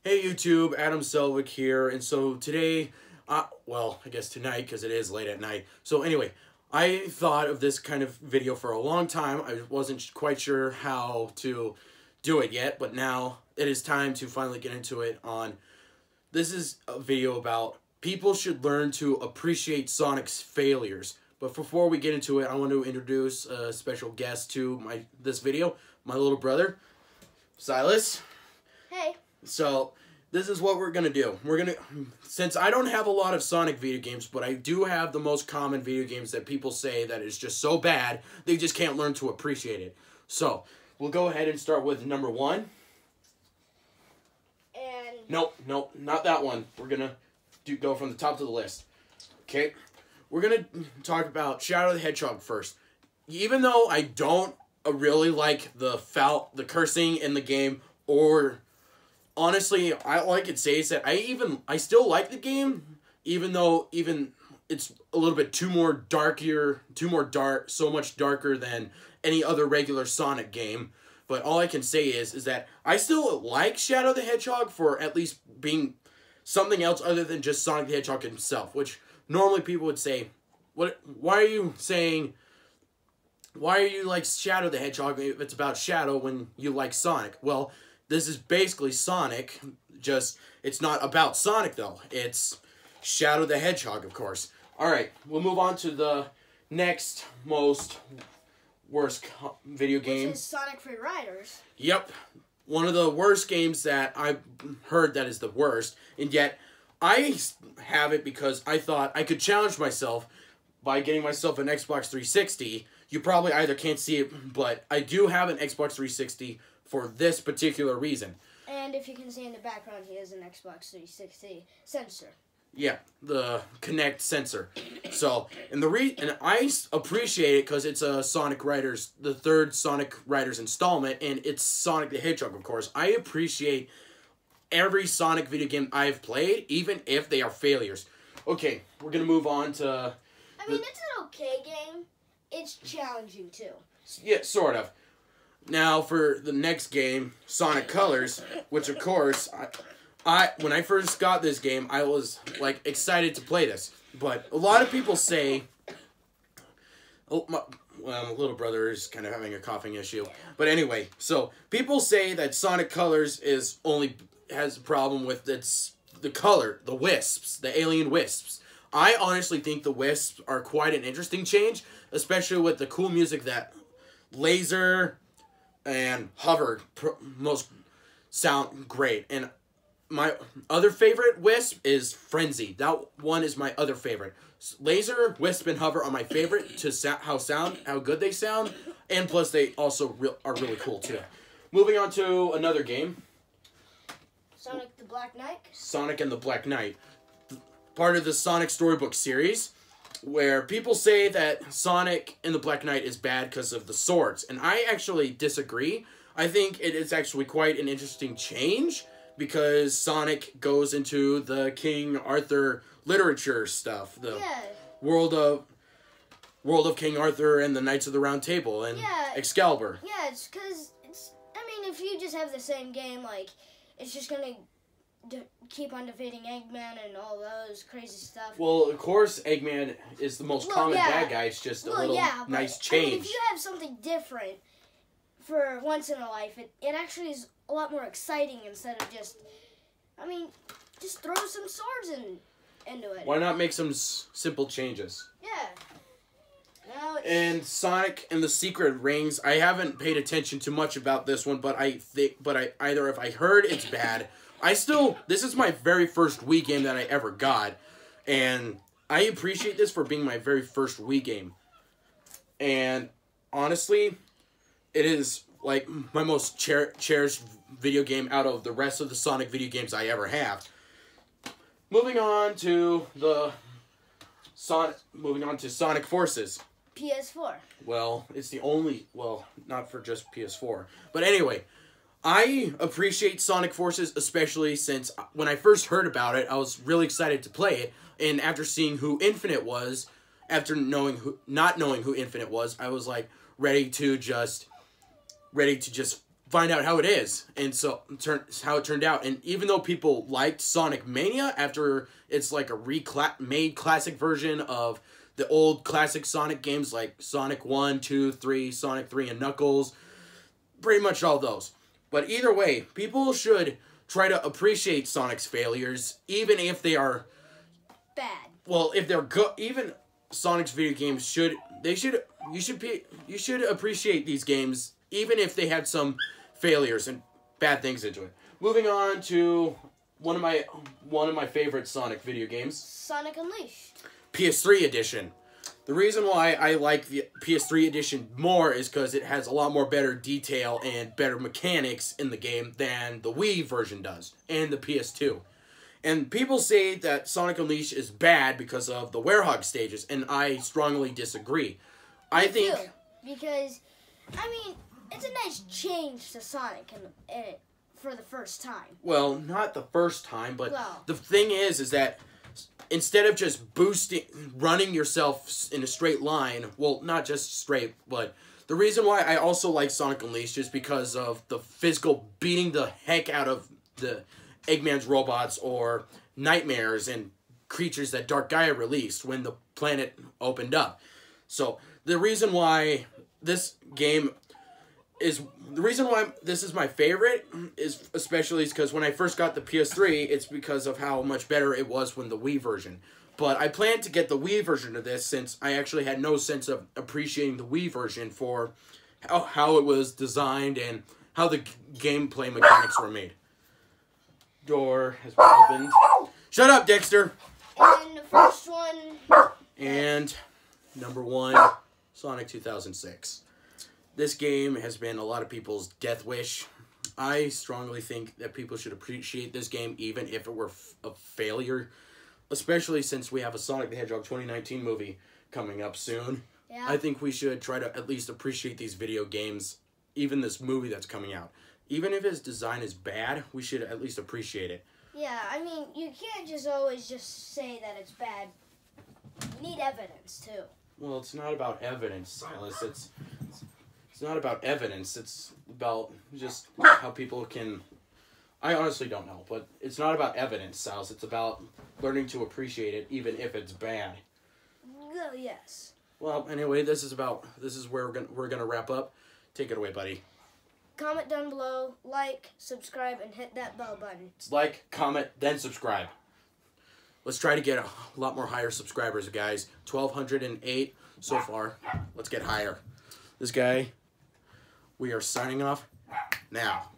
Hey YouTube, Adam Selwick here, and so today, well, I guess tonight, because it is late at night. So anyway, I thought of this kind of video for a long time. I wasn't quite sure how to do it yet, but now it is time to finally get into it this is a video about people should learn to appreciate Sonic's failures. But before we get into it, I want to introduce a special guest to this video, my little brother, Silas. Hey. So, this is what we're going to do. Since I don't have a lot of Sonic video games, but I do have the most common video games that people say that is just so bad, they just can't learn to appreciate it. So, we'll go ahead and start with number 1. And... Nope, not that one. We're going to go from the top to the list. Okay? We're going to talk about Shadow the Hedgehog first. Even though I don't really like the cursing in the game, or... honestly, all I could say is that I still like the game, even though it's a little bit so much darker than any other regular Sonic game. But all I can say is that I still like Shadow the Hedgehog for at least being something else other than just Sonic the Hedgehog himself, which normally people would say, why are you like Shadow the Hedgehog if it's about Shadow when you like Sonic? Well, this is basically Sonic, just it's not about Sonic though. It's Shadow the Hedgehog, of course. Alright, we'll move on to the next worst video game. Which is Sonic Free Riders. Yep. One of the worst games that I've heard that is the worst. And yet, I have it because I thought I could challenge myself by getting myself an Xbox 360. You probably either can't see it, but I do have an Xbox 360 for this particular reason. And if you can see in the background, he has an Xbox 360 sensor. Yeah, the Kinect sensor. So, and I appreciate it because it's the third Sonic Riders installment, and it's Sonic the Hedgehog, of course. I appreciate every Sonic video game I've played, even if they are failures. Okay, we're gonna move on to... I mean, it's an okay game. It's challenging, too. Yeah, sort of. Now, for the next game, Sonic Colors, which, of course, when I first got this game, I was, excited to play this. But a lot of people say... my little brother is kind of having a coughing issue. But anyway, so, people say that Sonic Colors has a problem with the color, the wisps, the alien wisps. I honestly think the wisps are quite an interesting change, especially with the cool music that Laser and Hover most sound great. And my other favorite wisp is Frenzy. That one is my other favorite. Laser, Wisp, and Hover are my favorite to how good they sound, and plus they also are really cool too. Moving on to another game. Sonic the Black Knight. Sonic and the Black Knight. Part of the Sonic Storybook series, where people say that Sonic and the Black Knight is bad because of the swords. And I actually disagree. I think it is actually quite an interesting change, because Sonic goes into the King Arthur literature stuff. The world of King Arthur and the Knights of the Round Table and Excalibur. Yeah, it's because I mean, if you just have the same game, it's just gonna keep on defeating Eggman and all those crazy stuff. Well, of course, Eggman is the most common bad guy. It's just a little nice change. I mean, if you have something different for once in a life, it actually is a lot more exciting instead of just throw some swords into it. Why not make some simple changes? Yeah. And Sonic and the Secret Rings, I haven't paid attention to much about this one, but if I heard it's bad. This is my very first Wii game that I ever got, and I appreciate this for being my very first Wii game. And honestly, it is my most cherished video game out of the rest of the Sonic video games I ever have. Moving on to Sonic Forces. PS4. Well, not for just PS4. But anyway, I appreciate Sonic Forces, especially since when I first heard about it, I was really excited to play it. And after seeing who Infinite was, after not knowing who Infinite was, I was ready to just find out how it is, and so how it turned out. And even though people liked Sonic Mania after it's like a made classic version of the old classic Sonic games like Sonic 1, 2, 3, Sonic 3, and Knuckles, pretty much all those. But either way, people should try to appreciate Sonic's failures, even if they are bad. Well, if they're good, even Sonic's video games you should appreciate these games, even if they had some failures and bad things into it. Moving on to one of my favorite Sonic video games, Sonic Unleashed. PS3 edition. The reason why I like the PS3 edition more is because it has a lot more better detail and better mechanics in the game than the Wii version does, and the PS2. And people say that Sonic Unleashed is bad because of the Werehog stages, and I strongly disagree. I think... Because, I mean, it's a nice change to Sonic for the first time. Well, not the first time, but the thing is that instead of just running yourself in a straight line, well, not just straight, but the reason why I also like Sonic Unleashed is because of the physical beating the heck out of the Eggman's robots or nightmares and creatures that Dark Gaia released when the planet opened up. So the reason why this is my favorite is especially because when I first got the PS3, it's because of how much better it was when the Wii version. But I plan to get the Wii version of this since I actually had no sense of appreciating the Wii version for how it was designed and how the gameplay mechanics were made. Door has been opened. Shut up, Dexter! And the first one... And number 1, Sonic 2006. This game has been a lot of people's death wish. I strongly think that people should appreciate this game even if it were a failure. Especially since we have a Sonic the Hedgehog 2019 movie coming up soon. Yeah. I think we should try to at least appreciate these video games, even this movie that's coming out. Even if its design is bad, we should at least appreciate it. Yeah, I mean, you can't just always just say that it's bad. You need evidence, too. Well, it's not about evidence, Silas. It's not about evidence. It's about just how people can... I honestly don't know, but it's not about evidence, Silas. It's about learning to appreciate it, even if it's bad. Well, yes. Well, anyway, this is where we're gonna wrap up. Take it away, buddy. Comment down below, like, subscribe, and hit that bell button. It's like, comment, then subscribe. Let's try to get a lot more higher subscribers, guys. 1,208 so far. Let's get higher. This guy, we are signing off now.